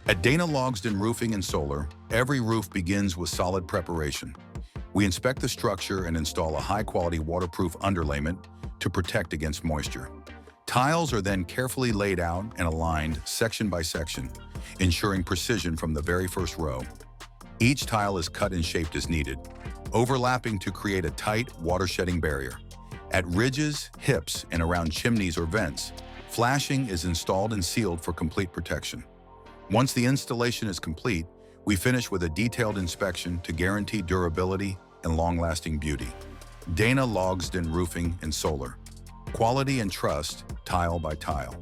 At Dana Logsdon Roofing and Solar, every roof begins with solid preparation. We inspect the structure and install a high-quality waterproof underlayment to protect against moisture. Tiles are then carefully laid out and aligned section by section, ensuring precision from the very first row. Each tile is cut and shaped as needed, overlapping to create a tight, water-shedding barrier. At ridges, hips, and around chimneys or vents, flashing is installed and sealed for complete protection. Once the installation is complete, we finish with a detailed inspection to guarantee durability and long-lasting beauty. Dana Logsdon Roofing and Solar. Quality and trust, tile by tile.